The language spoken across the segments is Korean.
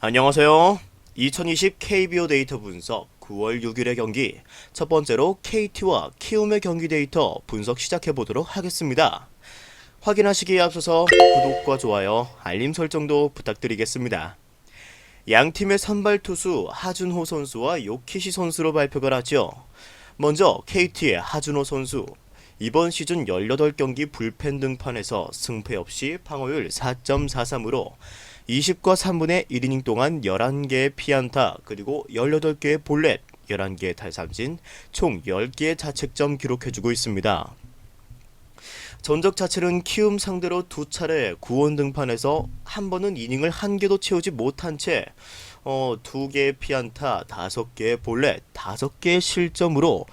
안녕하세요. 2020 KBO 데이터 분석 9월 6일의 경기 첫 번째로 KT와 키움의 경기 데이터 분석 시작해 보도록 하겠습니다. 확인하시기에 앞서서 구독과 좋아요, 알림 설정도 부탁드리겠습니다. 양 팀의 선발 투수 하준호 선수와 요키시 선수로 발표가 났죠. 먼저 KT의 하준호 선수. 이번 시즌 18경기 불펜 등판에서 승패 없이 방어율 4.43으로 20과 3분의 1이닝 동안 11개의 피안타 그리고 18개의 볼넷, 11개의 탈삼진, 총 10개의 자책점 기록해주고 있습니다. 전적 자체는 키움 상대로 두 차례 구원 등판에서 한 번은 이닝을 한 개도 채우지 못한 채 2개의 피안타, 5개의 볼넷, 5개의 실점으로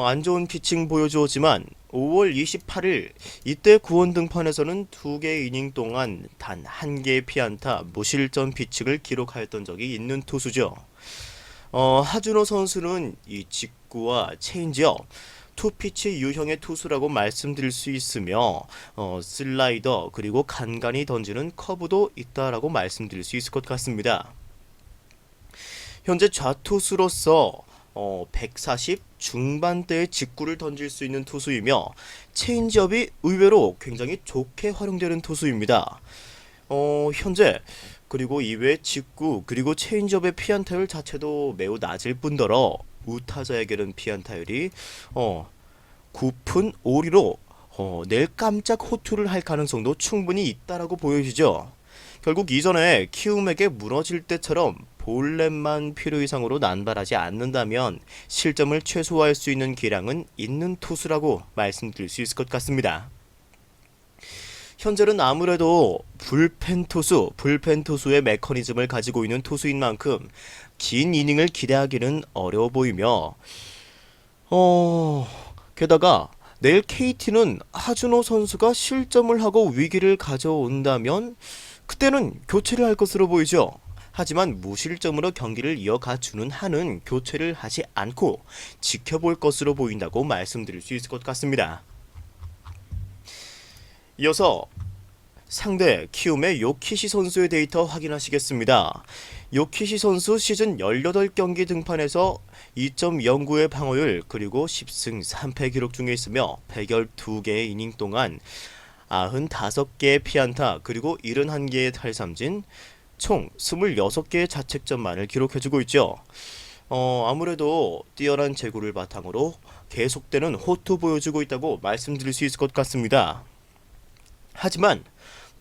안 좋은 피칭 보여주었지만 5월 28일 이때 구원 등판에서는 2개의 이닝 동안 단 1개의 피안타, 무실점 피칭을 기록하였던 적이 있는 투수죠. 하준호 선수는 이 직구와 체인지업, 투피치 유형의 투수라고 말씀드릴 수 있으며 슬라이더 그리고 간간히 던지는 커브도 있다라고 말씀드릴 수 있을 것 같습니다. 현재 좌투수로서 140 중반대의 직구를 던질 수 있는 투수이며 체인지업이 의외로 굉장히 좋게 활용되는 투수입니다. 현재 그리고 이외 직구 그리고 체인지업의 피안타율 자체도 매우 낮을 뿐더러 우타자에게는 피안타율이 9푼 5리로 내일 깜짝 호투를 할 가능성도 충분히 있다라고 보여지죠. 결국 이전에 키움에게 무너질 때처럼 볼넷만 필요 이상으로 난발하지 않는다면 실점을 최소화할 수 있는 기량은 있는 투수라고 말씀드릴 수 있을 것 같습니다. 현재는 아무래도 불펜 투수의 메커니즘을 가지고 있는 투수인 만큼 긴 이닝을 기대하기는 어려워 보이며 게다가 내일 KT는 하준호 선수가 실점을 하고 위기를 가져온다면 그때는 교체를 할 것으로 보이죠. 하지만 무실점으로 경기를 이어가주는 한은 교체를 하지 않고 지켜볼 것으로 보인다고 말씀드릴 수 있을 것 같습니다. 이어서 상대 키움의 요키시 선수의 데이터 확인하시겠습니다. 요키시 선수 시즌 18경기 등판에서 2.09의 방어율 그리고 10승 3패 기록 중에 있으며 112개의 이닝 동안 95개의 피안타 그리고 71개의 탈삼진 총 26개의 자책점만을 기록해주고 있죠. 아무래도 뛰어난 제구를 바탕으로 계속되는 호투 보여주고 있다고 말씀드릴 수 있을 것 같습니다. 하지만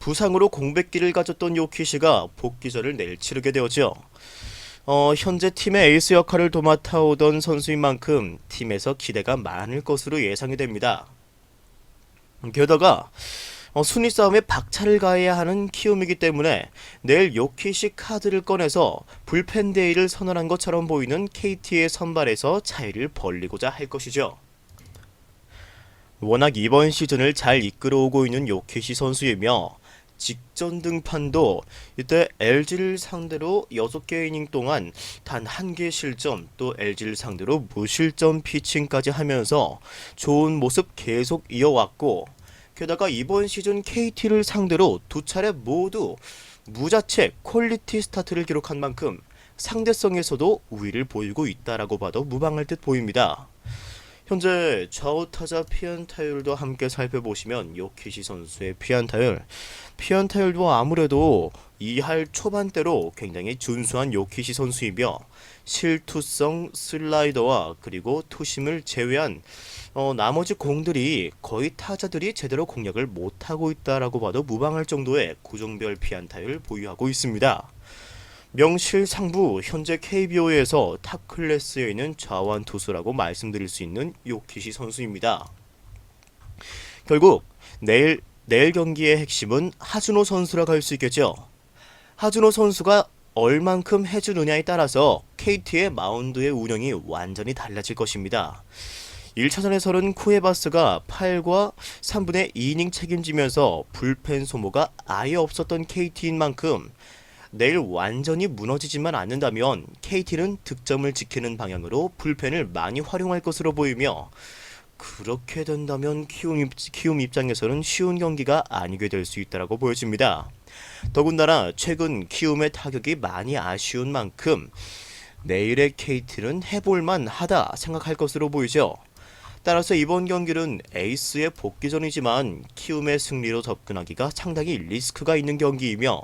부상으로 공백기를 가졌던 요키시가 복귀전을 내일 치르게 되었죠. 현재 팀의 에이스 역할을 도맡아오던 선수인 만큼 팀에서 기대가 많을 것으로 예상이 됩니다. 게다가 순위 싸움에 박차를 가해야 하는 키움이기 때문에 내일 요키시 카드를 꺼내서 불펜 데이를 선언한 것처럼 보이는 KT의 선발에서 차이를 벌리고자 할 것이죠. 워낙 이번 시즌을 잘 이끌어오고 있는 요키시 선수이며 직전 등판도 이때 LG를 상대로 6개 이닝 동안 단 1개 실점 또 LG를 상대로 무실점 피칭까지 하면서 좋은 모습 계속 이어왔고 게다가 이번 시즌 KT를 상대로 두 차례 모두 무자책 퀄리티 스타트를 기록한 만큼 상대성에서도 우위를 보이고 있다라고 봐도 무방할 듯 보입니다. 현재 좌우 타자 피안타율도 함께 살펴보시면 요키시 선수의 피안타율도 아무래도 2할 초반대로 굉장히 준수한 요키시 선수이며 실투성 슬라이더와 그리고 투심을 제외한 나머지 공들이 거의 타자들이 제대로 공략을 못하고 있다라고 봐도 무방할 정도의 구종별 피안타율 보유하고 있습니다. 명실상부 현재 KBO에서 탑 클래스에 있는 좌완 투수라고 말씀드릴 수 있는 요키시 선수입니다. 결국 내일 경기의 핵심은 하준호 선수라고 할 수 있겠죠. 하준호 선수가 얼만큼 해주느냐에 따라서 KT의 마운드의 운영이 완전히 달라질 것입니다. 1차전에서는 쿠에바스가 8과 3분의 2이닝 책임지면서 불펜 소모가 아예 없었던 KT인 만큼 내일 완전히 무너지지만 않는다면 KT는 득점을 지키는 방향으로 불펜을 많이 활용할 것으로 보이며 그렇게 된다면 키움 입장에서는 쉬운 경기가 아니게 될 수 있다고 보여집니다. 더군다나 최근 키움의 타격이 많이 아쉬운 만큼 내일의 KT는 해볼만 하다 생각할 것으로 보이죠. 따라서 이번 경기는 에이스의 복귀전이지만 키움의 승리로 접근하기가 상당히 리스크가 있는 경기이며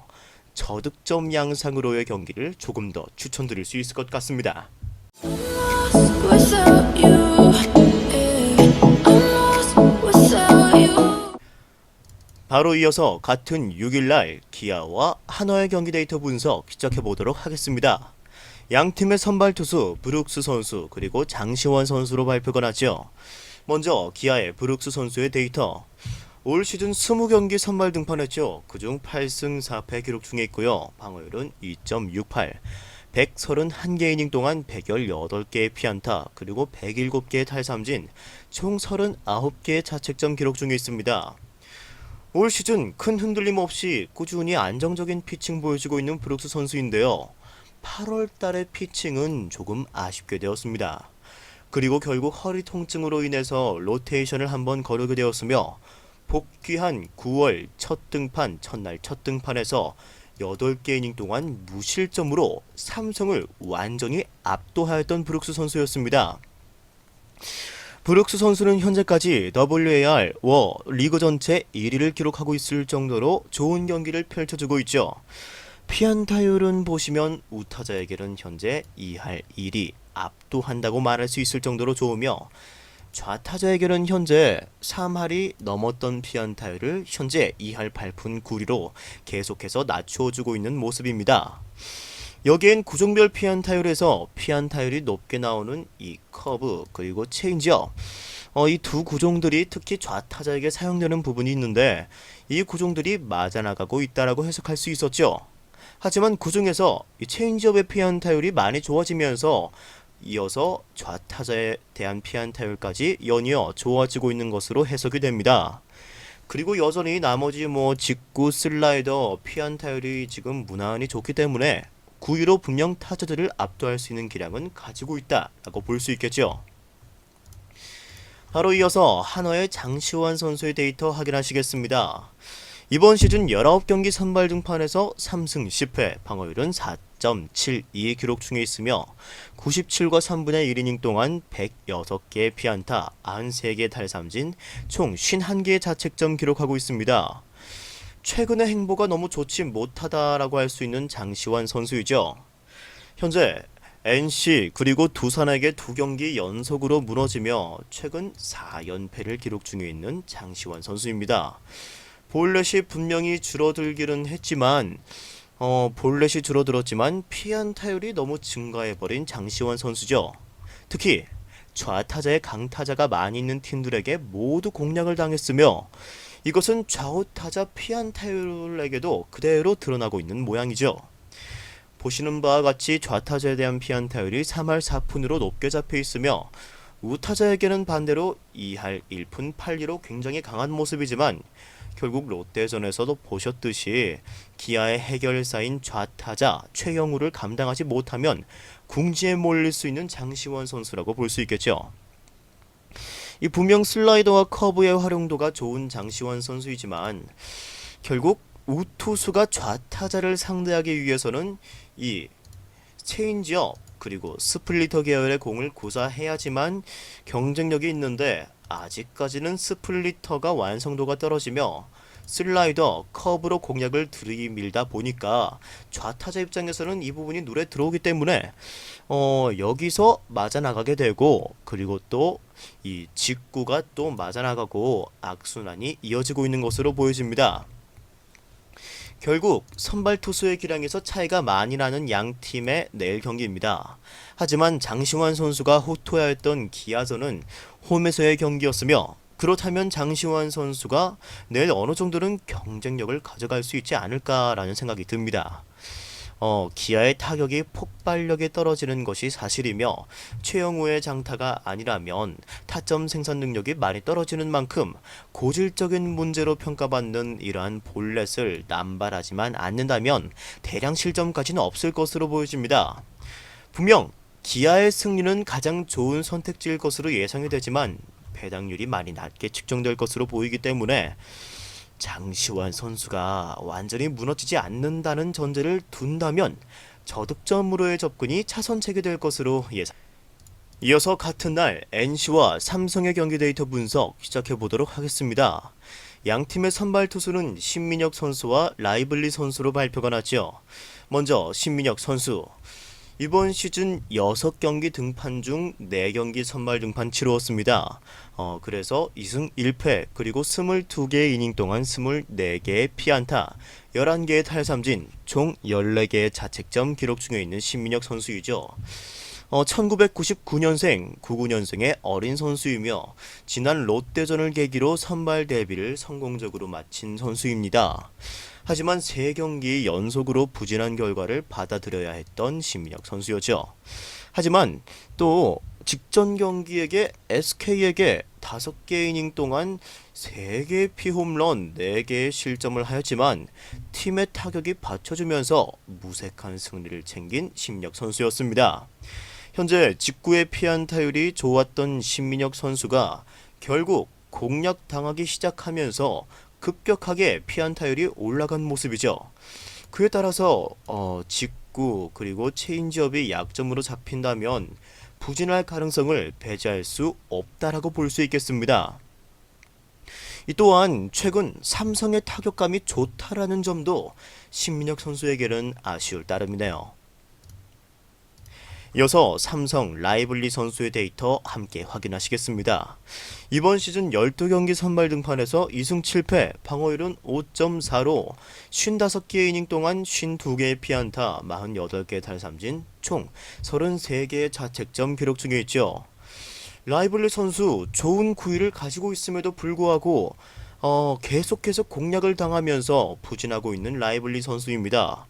저득점 양상으로의 경기를 조금 더 추천드릴 수 있을 것 같습니다. 바로 이어서 같은 6일날 기아와 한화의 경기 데이터 분석 시작해보도록 하겠습니다. 양팀의 선발 투수 브룩스 선수 그리고 장시환 선수로 발표가 났죠. 먼저 기아의 브룩스 선수의 데이터. 올 시즌 20경기 선발 등판했죠. 그중 8승 4패 기록 중에 있고요. 방어율은 2.68, 131개 이닝 동안 118개의 피안타, 그리고 107개의 탈삼진, 총 39개의 자책점 기록 중에 있습니다. 올 시즌 큰 흔들림 없이 꾸준히 안정적인 피칭 보여주고 있는 브룩스 선수인데요. 8월 달의 피칭은 조금 아쉽게 되었습니다. 그리고 결국 허리 통증으로 인해서 로테이션을 한번 거르게 되었으며 복귀한 9월 첫날 첫 등판에서 8개 이닝 동안 무실점으로 삼성을 완전히 압도하였던 브룩스 선수였습니다. 브룩스 선수는 현재까지 WAR 리그 전체 1위를 기록하고 있을 정도로 좋은 경기를 펼쳐주고 있죠. 피안타율은 보시면 우타자에게는 현재 2할 1위 압도한다고 말할 수 있을 정도로 좋으며 좌타자에게는 현재 3할이 넘었던 피안타율을 현재 2할 8푼 9리로 계속해서 낮춰주고 있는 모습입니다. 여기엔 구종별 피안타율에서 피안타율이 높게 나오는 이 커브 그리고 체인지업 이 두 구종들이 특히 좌타자에게 사용되는 부분이 있는데 이 구종들이 맞아나가고 있다라고 해석할 수 있었죠. 하지만 그중에서 이 체인지업의 피안타율이 많이 좋아지면서 이어서 좌타자에 대한 피안타율까지 연이어 좋아지고 있는 것으로 해석이 됩니다. 그리고 여전히 나머지 직구, 슬라이더, 피안타율이 지금 무난히 좋기 때문에 9위로 분명 타자들을 압도할 수 있는 기량은 가지고 있다라고 볼 수 있겠죠. 바로 이어서 한화의 장시환 선수의 데이터 확인하시겠습니다. 이번 시즌 19경기 선발 등판에서 3승 10패, 방어율은 4.72의 기록 중에 있으며 97과 3분의 1이닝 동안 106개의 피안타, 93개의 탈삼진, 총 51개의 자책점 기록하고 있습니다. 최근의 행보가 너무 좋지 못하다라고 할 수 있는 장시환 선수이죠. 현재 NC 그리고 두산에게 2경기 연속으로 무너지며 최근 4연패를 기록 중에 있는 장시환 선수입니다. 볼넷이 분명히 줄어들기는 했지만 볼넷이 줄어들었지만 피안타율이 너무 증가해버린 장시환 선수죠. 특히 좌타자의 강타자가 많이 있는 팀들에게 모두 공략을 당했으며 이것은 좌우타자 피안타율에게도 그대로 드러나고 있는 모양이죠. 보시는 바와 같이 좌타자에 대한 피안타율이 3할 4푼으로 높게 잡혀 있으며 우타자에게는 반대로 2할 1푼 8리로 굉장히 강한 모습이지만 결국 롯데전에서도 보셨듯이 기아의 해결사인 좌타자 최영우를 감당하지 못하면 궁지에 몰릴 수 있는 장시환 선수라고 볼 수 있겠죠. 이 분명 슬라이더와 커브의 활용도가 좋은 장시환 선수이지만 결국 우투수가 좌타자를 상대하기 위해서는 이 체인지업 그리고 스플리터 계열의 공을 구사해야지만 경쟁력이 있는데 아직까지는 스플리터가 완성도가 떨어지며 슬라이더, 커브로 공략을 들이밀다 보니까 좌타자 입장에서는 이 부분이 눈에 들어오기 때문에 여기서 맞아나가게 되고 그리고 또 이 직구가 또 맞아나가고 악순환이 이어지고 있는 것으로 보여집니다. 결국 선발 투수의 기량에서 차이가 많이 나는 양 팀의 내일 경기입니다. 하지만 장시환 선수가 호투하였던 기아전은 홈에서의 경기였으며 그렇다면 장시환 선수가 내일 어느 정도는 경쟁력을 가져갈 수 있지 않을까라는 생각이 듭니다. 기아의 타격이 폭발력이 떨어지는 것이 사실이며 최영우의 장타가 아니라면 타점 생산 능력이 많이 떨어지는 만큼 고질적인 문제로 평가받는 이러한 볼넷을 남발하지만 않는다면 대량 실점까지는 없을 것으로 보여집니다. 분명 기아의 승리는 가장 좋은 선택지일 것으로 예상이 되지만 배당률이 많이 낮게 측정될 것으로 보이기 때문에 장시환 선수가 완전히 무너지지 않는다는 전제를 둔다면 저득점으로의 접근이 차선책이 될 것으로 예상. 이어서 같은 날 NC와 삼성의 경기 데이터 분석 시작해 보도록 하겠습니다. 양 팀의 선발 투수는 신민혁 선수와 라이블리 선수로 발표가 났죠. 먼저 신민혁 선수. 이번 시즌 6경기 등판 중 4경기 선발 등판 치루었습니다. 그래서 2승 1패 그리고 22개의 이닝 동안 24개의 피안타, 11개의 탈삼진, 총 14개의 자책점 기록 중에 있는 신민혁 선수이죠. 1999년생, 99년생의 어린 선수이며 지난 롯데전을 계기로 선발 데뷔를 성공적으로 마친 선수입니다. 하지만 3경기 연속으로 부진한 결과를 받아들여야 했던 신민혁 선수였죠. 하지만 또 직전 경기에게 SK에게 5개 이닝 동안 3개의 피홈런, 4개의 실점을 하였지만 팀의 타격이 받쳐주면서 무색한 승리를 챙긴 신민혁 선수였습니다. 현재 직구의 피안타율이 좋았던 신민혁 선수가 결국 공략당하기 시작하면서 급격하게 피안타율이 올라간 모습이죠. 그에 따라서 직구 그리고 체인지업이 약점으로 잡힌다면 부진할 가능성을 배제할 수 없다라고 볼 수 있겠습니다. 이 또한 최근 삼성의 타격감이 좋다라는 점도 신민혁 선수에게는 아쉬울 따름이네요. 이어서 삼성 라이블리 선수의 데이터 함께 확인하시겠습니다. 이번 시즌 12경기 선발 등판에서 2승 7패, 방어율은 5.4로 55개의 이닝 동안 52개의 피안타, 48개의 탈삼진, 총 33개의 자책점 기록 중에 있죠. 라이블리 선수 좋은 구위를 가지고 있음에도 불구하고 계속해서 공략을 당하면서 부진하고 있는 라이블리 선수입니다.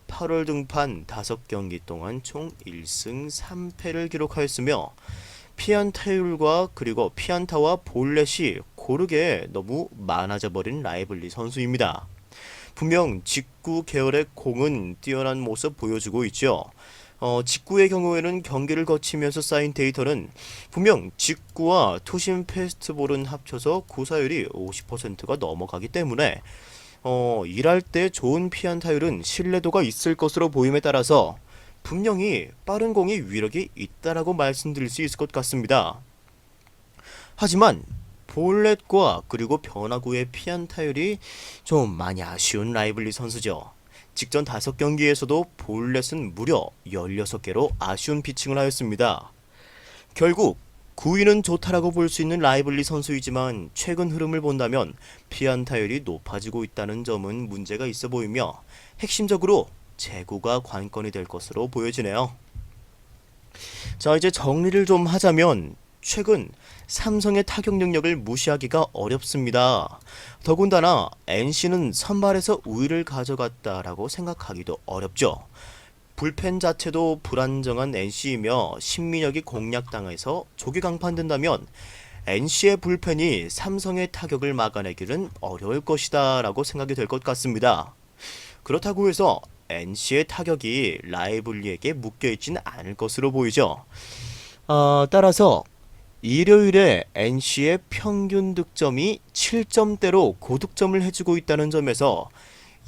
8월 등판 5경기 동안 총 1승 3패를 기록하였으며 피안타율과 그리고 피안타와 볼넷이 고르게 너무 많아져 버린 라이블리 선수입니다. 분명 직구 계열의 공은 뛰어난 모습 보여주고 있죠. 직구의 경우에는 경기를 거치면서 쌓인 데이터는 분명 직구와 투심 패스트볼은 합쳐서 구사율이 50%가 넘어가기 때문에 일할 때 좋은 피안타율은 신뢰도가 있을 것으로 보임에 따라서 분명히 빠른 공이 위력이 있다라고 말씀드릴 수 있을 것 같습니다. 하지만 볼넷과 그리고 변화구의 피안타율이 좀 많이 아쉬운 라이블리 선수죠. 직전 5경기에서도 볼넷은 무려 16개로 아쉬운 피칭을 하였습니다. 결국 구위는 좋다라고 볼 수 있는 라이블리 선수이지만 최근 흐름을 본다면 피안타율이 높아지고 있다는 점은 문제가 있어 보이며 핵심적으로 제구가 관건이 될 것으로 보여지네요. 자, 이제 정리를 좀 하자면 최근 삼성의 타격 능력을 무시하기가 어렵습니다. 더군다나 NC는 선발에서 우위를 가져갔다라고 생각하기도 어렵죠. 불펜 자체도 불안정한 NC이며 신민혁이 공략당해서 조기 강판된다면 NC의 불펜이 삼성의 타격을 막아내기는 어려울 것이다 라고 생각이 될 것 같습니다. 그렇다고 해서 NC의 타격이 라이블리에게 묶여있지는 않을 것으로 보이죠. 따라서 일요일에 NC의 평균 득점이 7점대로 고득점을 해주고 있다는 점에서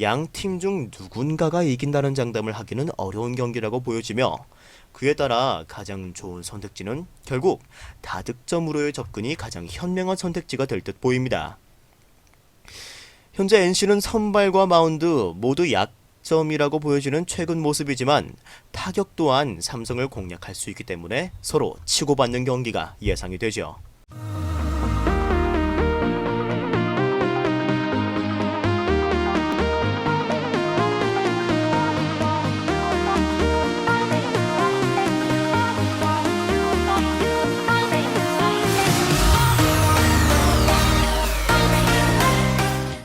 양 팀 중 누군가가 이긴다는 장담을 하기는 어려운 경기라고 보여지며 그에 따라 가장 좋은 선택지는 결국 다득점으로의 접근이 가장 현명한 선택지가 될 듯 보입니다. 현재 NC는 선발과 마운드 모두 약점이라고 보여지는 최근 모습이지만 타격 또한 삼성을 공략할 수 있기 때문에 서로 치고받는 경기가 예상이 되죠.